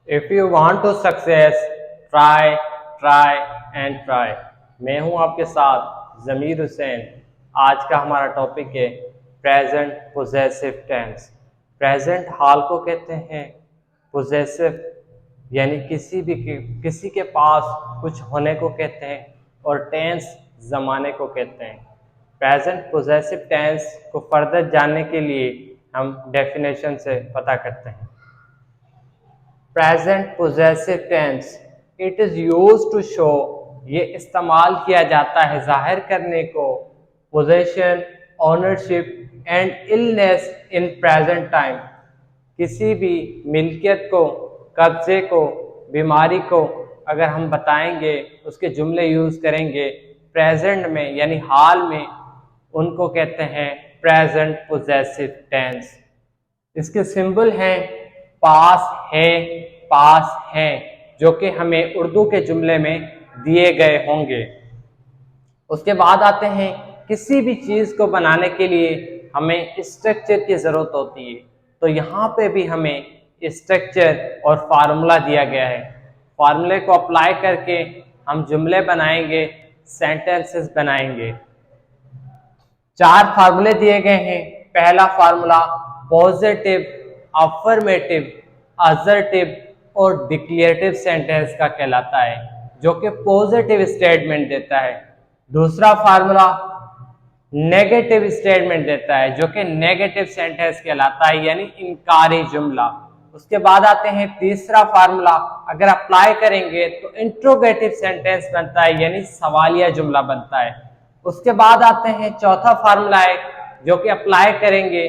If you want to success try try and try. मैं हूं आपके साथ ज़मीर हुसैन। आज का हमारा टॉपिक है प्रेजेंट पोजेसिव टेंस। प्रेजेंट हाल को कहते हैं, पोजेसिव यानी किसी के पास कुछ होने को कहते हैं, और टेंस ज़माने को कहते हैं। प्रेजेंट पोजेसिव टेंस को फर्दर जानने के लिए हम डेफिनेशन से पता करते हैं। Present possessive tense, it is use to show, ये इस्तेमाल किया जाता है जाहिर करने को, possession, ownership and illness in present time. किसी भी मिल्कियत को, कब्जे को, बीमारी को अगर हम बताएंगे, उसके जुमले यूज करेंगे प्रेजेंट में यानी हाल में, उनको कहते हैं प्रेजेंट पोजेसिव टेंस। इसके सिंबल हैं पास है, पास है, जो कि हमें उर्दू के जुमले में दिए गए होंगे। उसके बाद आते हैं किसी भी चीज को बनाने के लिए हमें स्ट्रक्चर की जरूरत होती है, तो यहाँ पे भी हमें स्ट्रक्चर और फार्मूला दिया गया है। फार्मूले को अप्लाई करके हम जुमले बनाएंगे, सेंटेंसेस बनाएंगे। 4 फार्मूले दिए गए हैं। पहला फार्मूला पॉजिटिव, अफर्मेटिव, असर्टिव और डिक्लेरेटिव सेंटेंस का कहलाता है, जो कि पॉजिटिव स्टेटमेंट देता है। दूसरा फार्मूला नेगेटिव स्टेटमेंट देता है, जो कि नेगेटिव सेंटेंस कहलाता है, यानी इनकारी जुमला। उसके बाद आते हैं तीसरा फार्मूला, अगर अप्लाई करेंगे तो इंट्रोगेटिव सेंटेंस बनता है, यानी सवालिया जुमला बनता है। उसके बाद आते हैं चौथा फार्मूला है, जो कि अप्लाई करेंगे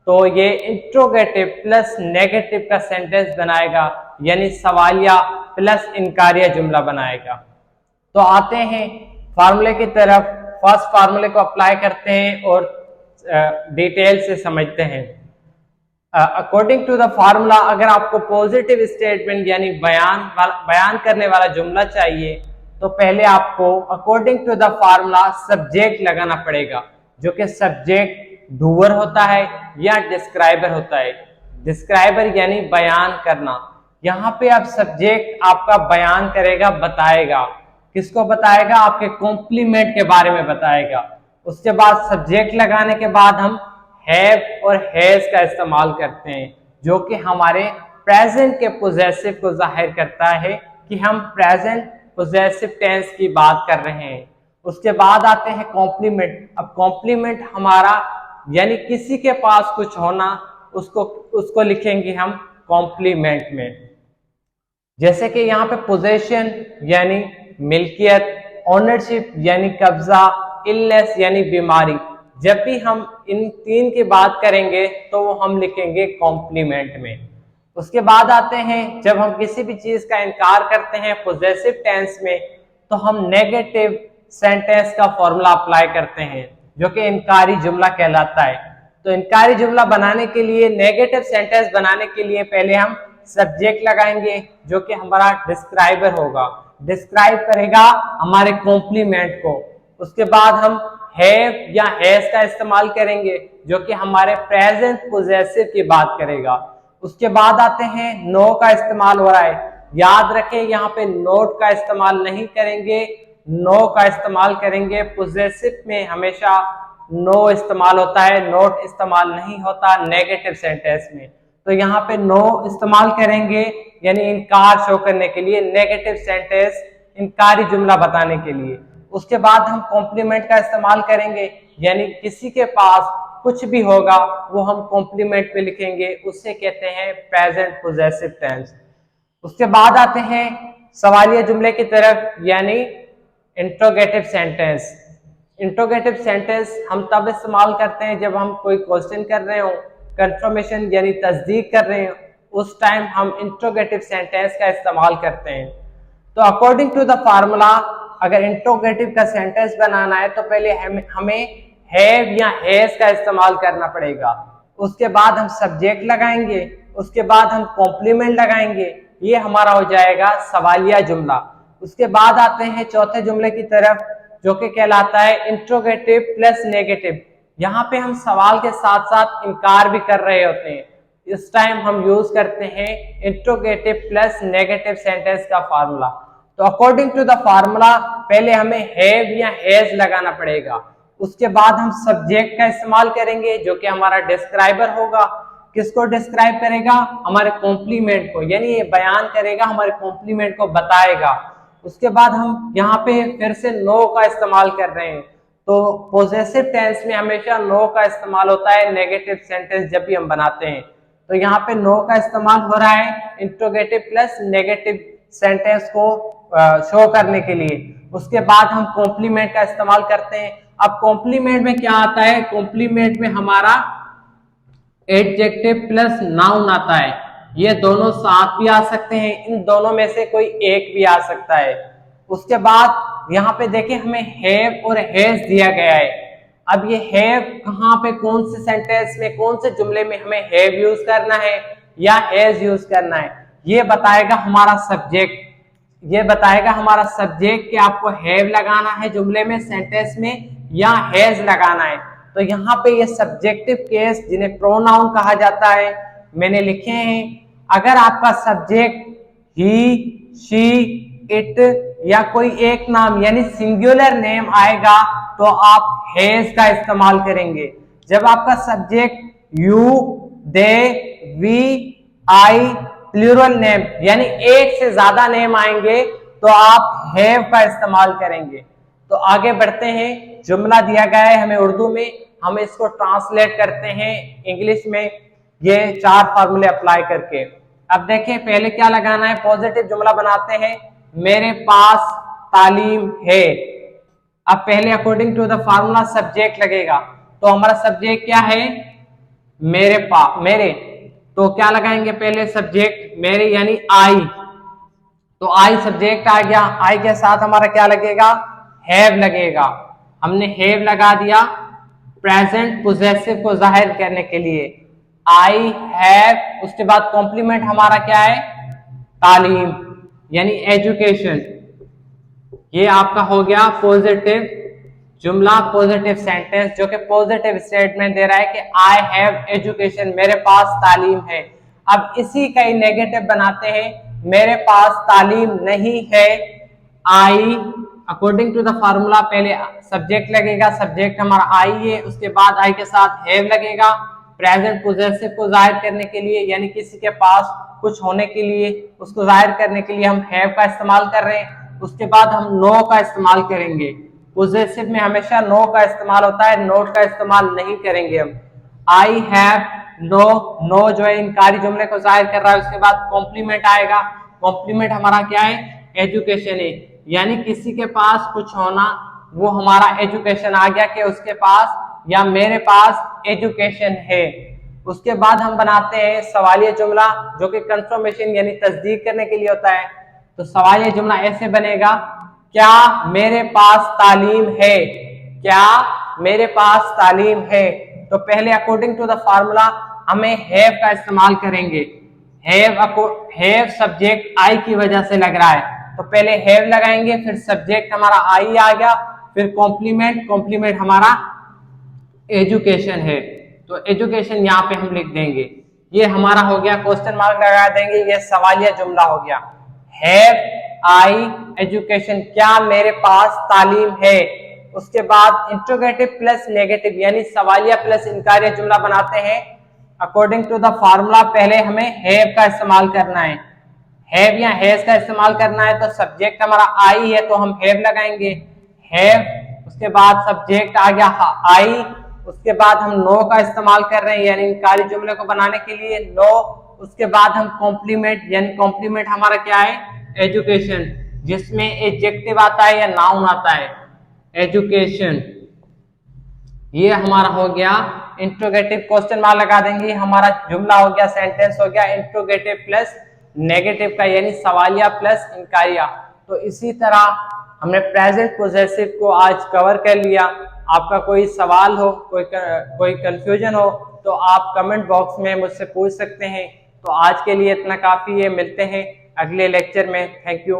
तो ये इंट्रोगेटिव प्लस नेगेटिव का सेंटेंस बनाएगा, यानी सवालिया प्लस इनकारिया जुमला बनाएगा। तो आते हैं फार्मूले की तरफ। फर्स्ट फार्मूले को अप्लाई करते हैं और डिटेल से समझते हैं। अकॉर्डिंग टू द फार्मूला, अगर आपको पॉजिटिव स्टेटमेंट यानी बयान करने वाला जुमला चाहिए, तो पहले आपको according to the formula subject लगाना पड़ेगा, जो कि सब्जेक्ट डूअर होता है या डिस्क्राइबर होता है। डिस्क्राइबर यानी बयान करना। यहाँ पे आप सब्जेक्ट आपका बयान करेगा, बताएगा। किसको बताएगा? आपके कॉम्प्लीमेंट के बारे में बताएगा। उसके बाद सब्जेक्ट लगाने के बाद हम हैव और हैज का इस्तेमाल करते हैं, जो कि हमारे प्रेजेंट के पोजेसिव को जाहिर करता है कि हम प्रेजेंट पोजेसिव टेंस की बात कर रहे हैं। उसके बाद आते हैं कॉम्प्लीमेंट। अब कॉम्प्लीमेंट हमारा यानी किसी के पास कुछ होना, उसको लिखेंगे हम कॉम्प्लीमेंट में। जैसे कि यहाँ पे पोजेशन यानी मिल्कियत, ओनरशिप यानी कब्जा, इलनेस यानी बीमारी। जब भी हम इन 3 की बात करेंगे तो वो हम लिखेंगे कॉम्प्लीमेंट में। उसके बाद आते हैं जब हम किसी भी चीज का इनकार करते हैं पोजेसिव टेंस में, तो हम नेगेटिव सेंटेंस का फॉर्मूला अप्लाई करते हैं, जो कि इनकारी जुमला कहलाता है। तो इनकारी जुमला बनाने के लिए, नेगेटिव सेंटेंस बनाने के लिए पहले हम सब्जेक्ट लगाएंगे, जो कि हमारा डिस्क्राइबर होगा, डिस्क्राइब करेगा हमारे कॉम्प्लीमेंट को। उसके बाद हम हैव या हैज का इस्तेमाल करेंगे, जो कि हमारे प्रेजेंट पोजेसिव की बात करेगा। उसके बाद आते हैं नो का इस्तेमाल हो रहा है। याद रखें, यहाँ पे नोट का इस्तेमाल नहीं करेंगे, नो का इस्तेमाल करेंगे। पोजेसिव में हमेशा नो इस्तेमाल होता है, नोट इस्तेमाल नहीं होता नेगेटिव सेंटेंस में। तो यहाँ पे नो इस्तेमाल करेंगे, यानी इनकार शो करने के लिए, नेगेटिव सेंटेंस, इनकारी जुमला बताने के लिए। उसके बाद हम कॉम्प्लीमेंट का इस्तेमाल करेंगे, यानी किसी के पास कुछ भी होगा वो हम कॉम्प्लीमेंट पे लिखेंगे, उससे कहते हैं प्रेजेंट पोजेसिव टेंस। उसके बाद आते हैं सवालिया जुमले की तरफ, यानी इंट्रोगेटिव सेंटेंस। इंट्रोगेटिव सेंटेंस हम तब इस्तेमाल करते हैं जब हम कोई क्वेश्चन कर रहे हो, कंफर्मेशन यानी तस्दीक कर रहे हो, उस टाइम हम इंट्रोगेटिव सेंटेंस का इस्तेमाल करते हैं। तो अकॉर्डिंग टू द फार्मूला, अगर इंट्रोगेटिव का सेंटेंस बनाना है तो पहले हमें हैव या हैज का इस्तेमाल करना पड़ेगा। उसके बाद हम सब्जेक्ट लगाएंगे, उसके बाद हम कॉम्प्लीमेंट लगाएंगे, ये हमारा हो जाएगा सवालिया जुमला। उसके बाद आते हैं चौथे जुमले की तरफ, जो कि कहलाता है इंट्रोगेटिव प्लस नेगेटिव। यहाँ पे हम सवाल के साथ साथ इनकार भी कर रहे होते हैं। इस टाइम हम यूज करते हैं इंट्रोगेटिव प्लस नेगेटिव सेंटेंस का फार्मूला। तो अकॉर्डिंग टू द फार्मूला पहले हमें हैव या हैज लगाना पड़ेगा, उसके बाद हम सब्जेक्ट का इस्तेमाल करेंगे जो कि हमारा डिस्क्राइबर होगा। किसको डिस्क्राइब करेगा? हमारे कॉम्प्लीमेंट को, यानी ये बयान करेगा, हमारे कॉम्प्लीमेंट को बताएगा। उसके बाद हम यहाँ पे फिर से नो का इस्तेमाल कर रहे हैं। तो पॉजेसिव टेंस में हमेशा नो का इस्तेमाल होता है नेगेटिव सेंटेंस जब भी हम बनाते हैं। तो यहाँ पे नो का इस्तेमाल हो रहा है इंट्रोगेटिव प्लस नेगेटिव सेंटेंस को शो करने के लिए। उसके बाद हम कॉम्प्लीमेंट का इस्तेमाल करते हैं। अब कॉम्प्लीमेंट में क्या आता है? कॉम्प्लीमेंट में हमारा एडजेक्टिव प्लस नाउन आता है। ये दोनों साथ भी आ सकते हैं, इन दोनों में से कोई एक भी आ सकता है। उसके बाद यहाँ पे देखिए हमें हैव और हैज दिया गया है। अब ये हैव कहाँ पे, कौन से सेंटेंस में, कौन से जुमले में हमें हैव यूज करना है या हैज यूज करना है, ये बताएगा हमारा सब्जेक्ट। ये बताएगा हमारा सब्जेक्ट कि आपको हैव लगाना है जुमले में, सेंटेंस में, या हैज लगाना है। तो यहाँ पे ये सब्जेक्टिव केस जिन्हें प्रोनाउन कहा जाता है मैंने लिखे हैं। अगर आपका सब्जेक्ट ही, शी, इट या कोई एक नाम यानी सिंगुलर नेम आएगा तो आप हैज का इस्तेमाल करेंगे। जब आपका subject you, they, we, I, plural name यानी एक से ज्यादा नेम आएंगे तो आप हैव का इस्तेमाल करेंगे। तो आगे बढ़ते हैं। जुमला दिया गया है हमें उर्दू में, हम इसको ट्रांसलेट करते हैं इंग्लिश में, ये 4 फार्मूले अप्लाई करके। अब देखिए पहले क्या लगाना है, पॉजिटिव जुमला बनाते हैं, मेरे पास तालीम है। अब पहले according to the formula subject लगेगा। तो हमारा सब्जेक्ट क्या है? मेरे पास, मेरे। तो क्या लगाएंगे पहले? सब्जेक्ट मेरे यानी आई। तो आई सब्जेक्ट आ गया, आई के साथ हमारा क्या लगेगा? हैव लगेगा। हमने हैव लगा दिया प्रेजेंट पोजेसिव को जाहिर करने के लिए, आई हैव। उसके बाद कॉम्प्लीमेंट हमारा क्या है? तालीम यानी एजुकेशन। ये आपका हो गया पॉजिटिव जुमला, पॉजिटिव सेंटेंस जो कि पॉजिटिव स्टेटमेंट दे रहा है कि आई हैव एजुकेशन, मेरे पास तालीम है। अब इसी का ही नेगेटिव बनाते हैं, मेरे पास तालीम नहीं है। I according to the formula पहले सब्जेक्ट लगेगा, सब्जेक्ट हमारा आई है, उसके बाद आई के साथ हैव लगेगा प्रेजेंट पोजेसिव को जाहिर करने के लिए, यानी किसी के पास कुछ होने के लिए, उसको जाहिर करने के लिए हम हैव का इस्तेमाल कर रहे हैं। उसके बाद हम नो का इस्तेमाल करेंगे। पोजेसिव में हमेशा नो का इस्तेमाल होता है, नोट का इस्तेमाल नहीं करेंगे हम। आई हैव नो, नो जो है इनकारी जुमले को जाहिर कर रहा है। उसके बाद कॉम्प्लीमेंट आएगा, कॉम्प्लीमेंट हमारा क्या है? एजुकेशन है, यानी किसी के पास कुछ होना, वो हमारा एजुकेशन आ गया कि उसके पास या मेरे पास एजुकेशन है। उसके बाद हम बनाते हैं सवालिया जुमला जो कि कंफर्मेशन यानी तस्दीक करने के लिए होता है। तो सवालिया जुमला ऐसे बनेगा, क्या मेरे पास तालीम है? क्या मेरे पास तालीम है? तो पहले अकॉर्डिंग टू द फार्मूला हमें हैव का इस्तेमाल करेंगे। हैव सब्जेक्ट आई की वजह से लग रहा है, तो पहले हैव लगाएंगे, फिर सब्जेक्ट हमारा आई आ गया, फिर कॉम्प्लीमेंट, कॉम्प्लीमेंट हमारा एजुकेशन है। तो एजुकेशन यहाँ पे हम लिख देंगे। ये हमारा हो गया, क्वेश्चन मार्क लगा देंगे, ये सवालिया जुमला हो गया। हैव आई एजुकेशन, क्या मेरे पास तालीम है? उसके बाद इंट्रोगेटिव प्लस नेगेटिव यानी सवालिया प्लस इनकारिया जुमला बनाते हैं। अकॉर्डिंग टू द फार्मूला पहले हमें हैव का इस्तेमाल करना है, हैव या हैज का इस्तेमाल करना है। तो सब्जेक्ट हमारा आई है तो हम हैव लगाएंगे, हैव। उसके बाद सब्जेक्ट आ गया आई, उसके बाद हम नो का इस्तेमाल कर रहे हैं यानी इनकारी जुमले को बनाने के लिए नो। उसके बाद हम कॉम्प्लीमेंट यानी कॉम्प्लीमेंट हमारा क्या है? एजुकेशन, जिसमें एडजेक्टिव आता है या नाउन आता है, एजुकेशन। ये हमारा हो गया इंट्रोगेटिव, क्वेश्चन मार्क लगा देंगे, हमारा जुमला हो गया, सेंटेंस हो गया इंट्रोगेटिव प्लस नेगेटिव का यानी सवालिया प्लस इनकारिया। तो इसी तरह हमने प्रेजेंट पोजेसिव को आज कवर कर लिया। आपका कोई सवाल हो, कोई कंफ्यूजन हो तो आप कमेंट बॉक्स में मुझसे पूछ सकते हैं। तो आज के लिए इतना काफी है, मिलते हैं अगले लेक्चर में। Thank you.